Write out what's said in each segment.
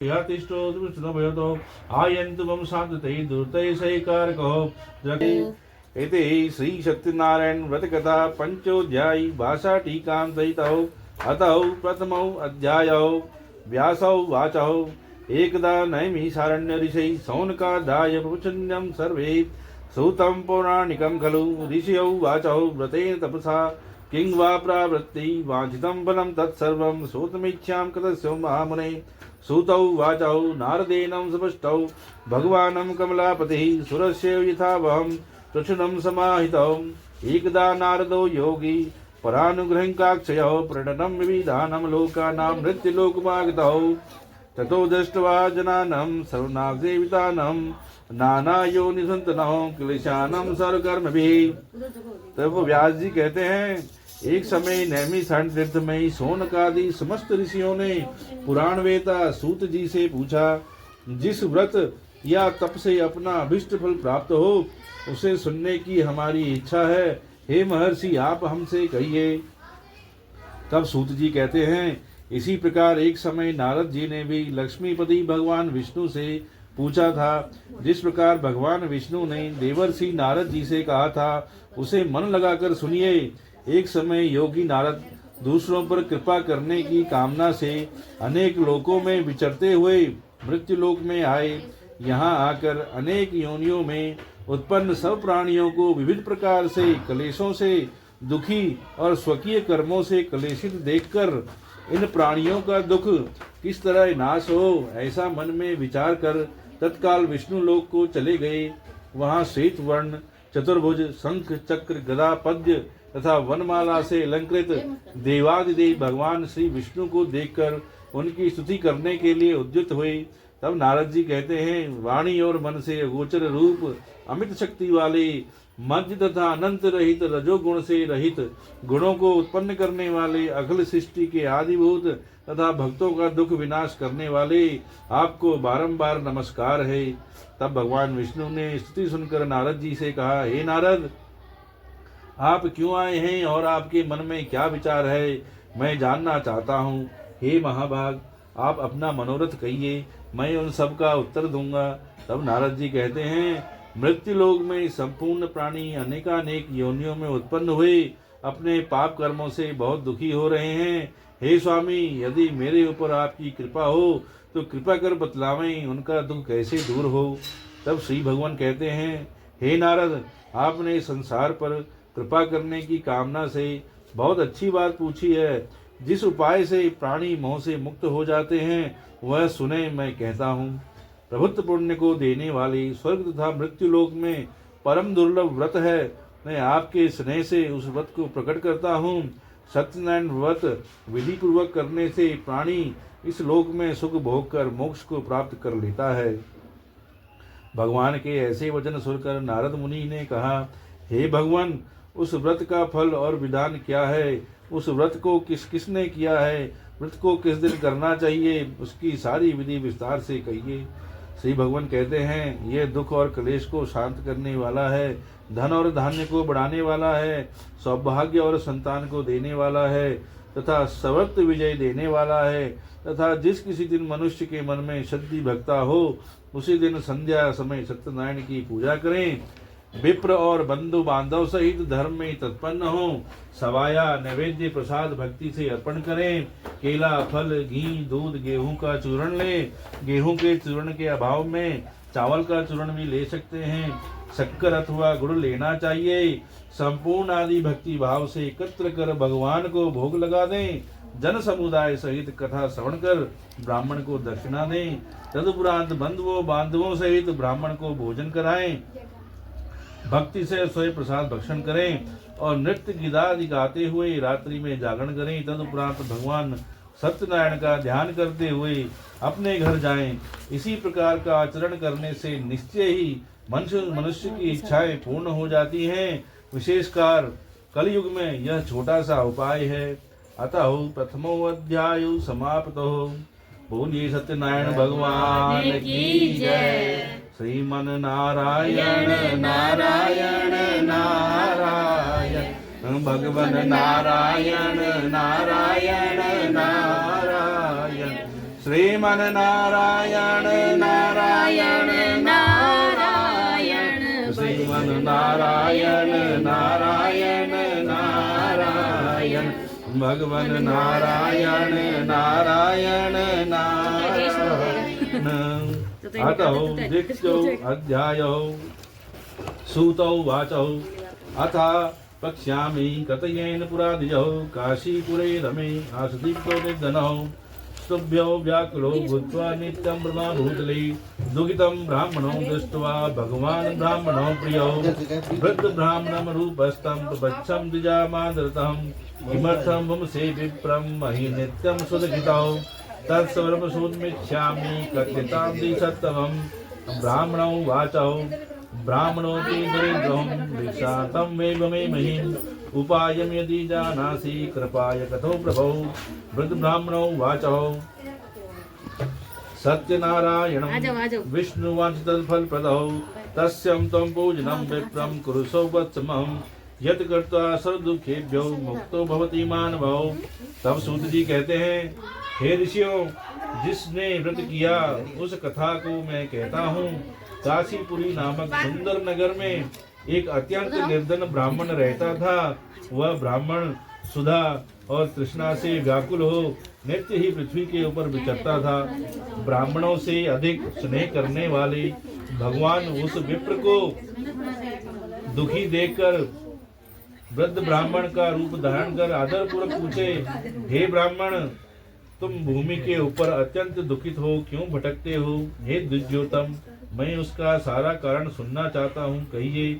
तिष्ठो दुष्टो आयन्तु मम शांतते दुर्तये सैकारको एते श्री सत्यनारायण व्रत कथा पंचोध्यायी भाषा टीकां सहितौ अतौ प्रथमौ अध्यायौ व्यासौ वाचौ एकदा नैमिषारण्य ऋषि सौनकादाय प्रवचन्यं सर्वे सूतं पौराणिकं खलु ऋषयौ वाचौ व्रतेन तपसा किं वा प्रावृत्ति वाञ्छितं फलं तत्सर्वं श्रोतुमिच्छां कथस्यो महामुने सूतौ वाचौ नारदेनं सपष्टौ भगवानं कमलापतिः सुरस्य यथावहं प्रचुरं समाहितौ एकदा नारदो योगी परानुग्रहकाक्षयौ पर्यटनं विविधानं लोकानां नृत्यलोकमागतौ ततो दृष्ट्वा जनानं सर्वनागसेवितानं नानायोनिसन्तनौ क्लेशानं सर्वकर्मभिः। तब व्यास जी कहते हैं, एक समय नैमिषारण्य तीर्थ में सौनकादि समस्त ऋषियों ने पुराण वेता सूत जी से पूछा, जिस व्रत या तप से अपना अभिष्ट फल प्राप्त हो उसे सुनने की हमारी इच्छा है, हे महर्षि आप हमसे कहिए। तब सूत जी कहते हैं, इसी प्रकार एक समय नारद जी ने भी लक्ष्मीपति भगवान विष्णु से पूछा था। जिस प्रकार भगवान विष्णु ने देवर्षि नारद जी से कहा था उसे मन लगाकर सुनिए। एक समय योगी नारद दूसरों पर कृपा करने की कामना से अनेक लोकों में विचरते हुए मृत्यु लोक में आए। यहाँ आकर अनेक योनियों में उत्पन्न सब प्राणियों को विविध प्रकार से क्लेशों से दुखी और स्वकीय कर्मों से क्लेशित देखकर इन प्राणियों का दुख किस तरह नाश हो, ऐसा मन में विचार कर तत्काल विष्णु लोक को चले गए। वहाँ श्वेत वर्ण चतुर्भुज शंख चक्र गदा पद्य तथा वनमाला से अलंकृत देवादिदेव भगवान श्री विष्णु को देखकर उनकी स्तुति करने के लिए उद्युक्त हुए। तब नारद जी कहते हैं, वाणी और मन से अगोचर रूप अमित शक्ति वाले मध्य तथा अनंत रहित रजोगुण से रहित गुणों को उत्पन्न करने वाले अखिल सृष्टि के आदिभूत तथा भक्तों का दुख विनाश करने वाले आपको बारंबार नमस्कार है। तब भगवान विष्णु ने स्तुति सुनकर नारद जी से कहा, हे नारद, आप क्यों आए हैं और आपके मन में क्या विचार है, मैं जानना चाहता हूँ। हे महाभाग, आप अपना मनोरथ कहिए, मैं उन सब का उत्तर दूंगा। तब नारद जी कहते हैं, मृत्यु लोक में संपूर्ण प्राणी अनेकानेक योनियों में उत्पन्न हुए अपने पाप कर्मों से बहुत दुखी हो रहे हैं। हे स्वामी, यदि मेरे ऊपर आपकी कृपा हो तो कृपा कर बतलावें उनका दुख कैसे दूर हो। तब श्री भगवान कहते हैं, हे नारद, आपने संसार पर कृपा करने की कामना से बहुत अच्छी बात पूछी है। जिस उपाय से प्राणी मोह से मुक्त हो जाते हैं वह सुने मैं कहता हूँ। प्रभुत्व पुण्य को देने वाली स्वर्ग तथा मृत्यु लोक में परम दुर्लभ व्रत है। मैं आपके स्नेह से उस व्रत को प्रकट करता हूँ। सत्यनारायण व्रत विधि पूर्वक करने से प्राणी इस लोक में सुख भोग कर मोक्ष को प्राप्त कर लेता है। भगवान के ऐसे वचन सुनकर नारद मुनि ने कहा, हे भगवान, उस व्रत का फल और विधान क्या है? उस व्रत को किसने किया है? व्रत को किस दिन करना चाहिए? उसकी सारी विधि विस्तार से कहिए। श्री भगवान कहते हैं, यह दुख और क्लेश को शांत करने वाला है, धन और धान्य को बढ़ाने वाला है, सौभाग्य और संतान को देने वाला है तथा सर्वत विजय देने वाला है तथा जिस किसी दिन मनुष्य के मन में श्रद्धि भक्ता हो उसी दिन संध्या समय सत्यनारायण की पूजा करें। विप्र और बंधु बांधव सहित धर्म में तत्पन्न हो, सवाया नैवेद्य प्रसाद भक्ति से अर्पण करें। केला, फल, घी, दूध, गेहूं का चूर्ण लें। गेहूं के चूर्ण के अभाव में चावल का चूर्ण भी ले सकते हैं। शक्कर अथवा गुड़ लेना चाहिए। संपूर्ण आदि भक्ति भाव से एकत्र कर भगवान को भोग लगा दें। जन समुदाय सहित कथा श्रवण कर ब्राह्मण को दक्षिणा दें। तदुपरांत बंधुओं बांधवों सहित ब्राह्मण को भोजन कराएं। भक्ति से स्वयं प्रसाद भक्षण करें और नृत्य गीतादि गाते हुए रात्रि में जागरण करें। तदुपरांत भगवान सत्यनारायण का ध्यान करते हुए अपने घर जाएं। इसी प्रकार का आचरण करने से निश्चय ही मनुष्य की इच्छाएं पूर्ण हो जाती हैं। विशेषकर कलयुग में यह छोटा सा उपाय है। अतः प्रथमो अध्याय समाप्तो। बोलिए सत्यनारायण भगवान की जय। श्रीमन नारायण नारायण नारायण भगवन नारायण नारायण नारायण श्रीमन नारायण नारायण नारायण श्रीमन नारायण नारायण नारायण भगवन नारायण नारायण नारायण अतौ दीक्षौ अध्यायौ सूतौ वाचौ अथ पक्ष्यामि कथयेन पुरादिजौ काशीपुरे रमे आसदीप्तो निर्धनौ स्तुभ्यो व्याकुलो भूत्वा नित्यं ब्रह्मभूतले दुःखितं ब्राह्मणो दृष्ट्वा भगवान् ब्राह्मणो प्रियो वृद्ध ब्राह्मणं रूपस्थं प्रपच्छं द्विजामादरतं किमर्थं वंशे विप्रं महि नित्यं सुदुःखितौ तत्सर्वं शोधमिच्छामि कथ्यतां दिसत्तमं ब्राह्मणौ वाचौ ब्राह्मणोऽपि दरिद्रं भिक्षातं मेव मे महिम् उपायं यदि जानासि कृपाय कथो प्रभो वृद्ध ब्राह्मणौ वाचौ सत्यनारायणं विष्णुवाञ्छितफलप्रदौ तस्यं त्वं पूजनं विप्रं कुरुषो वत्समं यत् कृत्वा सर्वदुःखेभ्यो मुक्तो भवति मानवो। तब सूत जी कहते हैं, हे ऋषियों, जिसने व्रत किया उस कथा को मैं कहता हूँ। काशीपुरी नामक सुंदर नगर में एक अत्यंत निर्धन ब्राह्मण रहता था। वह ब्राह्मण सुधा और तृष्णा से व्याकुल हो नित्य ही पृथ्वी के ऊपर विचरता था। ब्राह्मणों से अधिक स्नेह करने वाले भगवान उस विप्र को दुखी देखकर वृद्ध ब्राह्मण का रूप धारण कर आदर पूर्वक पूछे, हे ब्राह्मण, तुम भूमि के ऊपर अत्यंत दुखित हो क्यों भटकते हो? हे द्विजोतम, मैं उसका सारा कारण सुनना चाहता हूँ, कहिए।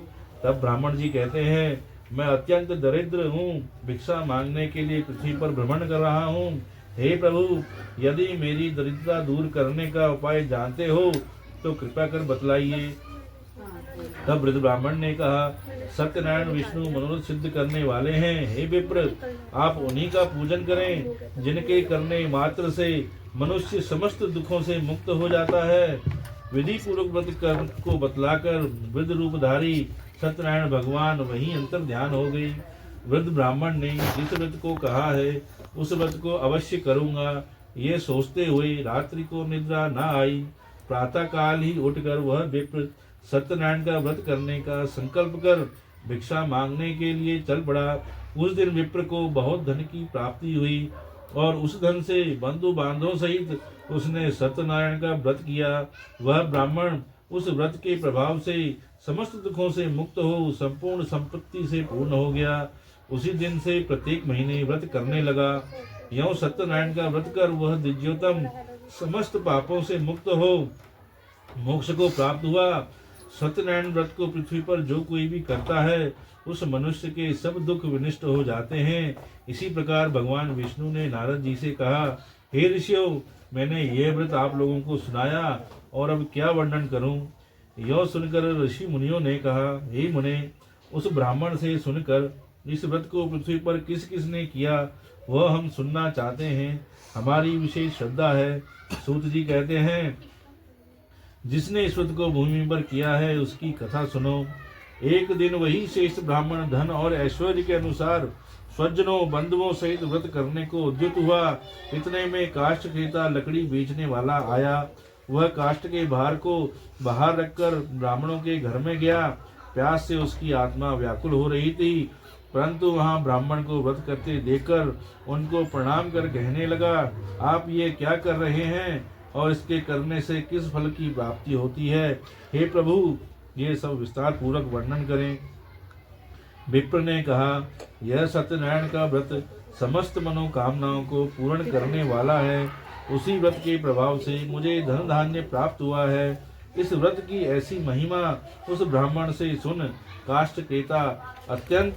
तब ब्राह्मण जी कहते हैं, मैं अत्यंत दरिद्र हूँ, भिक्षा मांगने के लिए पृथ्वी पर भ्रमण कर रहा हूँ। हे प्रभु, यदि मेरी दरिद्रता दूर करने का उपाय जानते हो तो कृपा कर बतलाइए। तब वृद्ध ब्राह्मण ने कहा, सत्यनारायण विष्णु मनोरथ सिद्ध करने वाले हैं। हे विप्र, आप उन्हीं का पूजन करें जिनके करने मात्र से मनुष्य समस्त दुखों से मुक्त हो जाता है। विधि पूर्वक व्रत को बतलाकर वृद्ध रूपधारी सत्यनारायण भगवान वहीं अंतर ध्यान हो गई। वृद्ध ब्राह्मण ने जिस व्रत को कहा है उस व्रत को अवश्य करूंगा, ये सोचते हुए रात्रि को निद्रा न आई। प्रातः काल ही उठकर वह विप्र सत्यनारायण का व्रत करने का संकल्प कर भिक्षा मांगने के लिए चल पड़ा। उस दिन विप्र को बहुत धन की प्राप्ति हुई और उस धन से बंधु बांधवों सहित उसने सत्यनारायण का व्रत किया। वह ब्राह्मण उस व्रत के प्रभाव से समस्त दुखों से मुक्त हो संपूर्ण संपत्ति से पूर्ण हो गया। उसी दिन से प्रत्येक महीने व्रत करने लगा। यों सत्यनारायण का व्रत कर वह द्विजोतम समस्त पापों से मुक्त हो मोक्ष को प्राप्त हुआ। सत्यनारायण व्रत को पृथ्वी पर जो कोई भी करता है उस मनुष्य के सब दुख विनष्ट हो जाते हैं। इसी प्रकार भगवान विष्णु ने नारद जी से कहा, हे ऋषियों, मैंने यह व्रत आप लोगों को सुनाया और अब क्या वर्णन करूं? यह सुनकर ऋषि मुनियों ने कहा, हे मुने, उस ब्राह्मण से सुनकर इस व्रत को पृथ्वी पर किस किस ने किया वह हम सुनना चाहते हैं, हमारी विशेष श्रद्धा है। सूत जी कहते हैं, जिसने इस व्रत को भूमि पर किया है उसकी कथा सुनो। एक दिन वही श्रेष्ठ ब्राह्मण धन और ऐश्वर्य के अनुसार स्वजनों बंधुओं सहित व्रत करने को उद्युत हुआ। इतने में काष्ठ क्रेता लकड़ी बेचने वाला आया। वह काष्ठ के भार को बाहर रखकर ब्राह्मणों के घर में गया। प्यास से उसकी आत्मा व्याकुल हो रही थी, परंतु वहां ब्राह्मण को व्रत करते देखकर उनको प्रणाम कर कहने लगा, आप ये क्या कर रहे हैं और इसके करने से किस फल की प्राप्ति होती है? हे प्रभु, ये सब विस्तार पूर्वक वर्णन करें। विप्र ने कहा, यह सत्यनारायण का व्रत समस्त मनोकामनाओं को पूर्ण करने वाला है। उसी व्रत के प्रभाव से मुझे धन धान्य प्राप्त हुआ है। इस व्रत की ऐसी महिमा उस ब्राह्मण से सुन काष्ठ क्रेता अत्यंत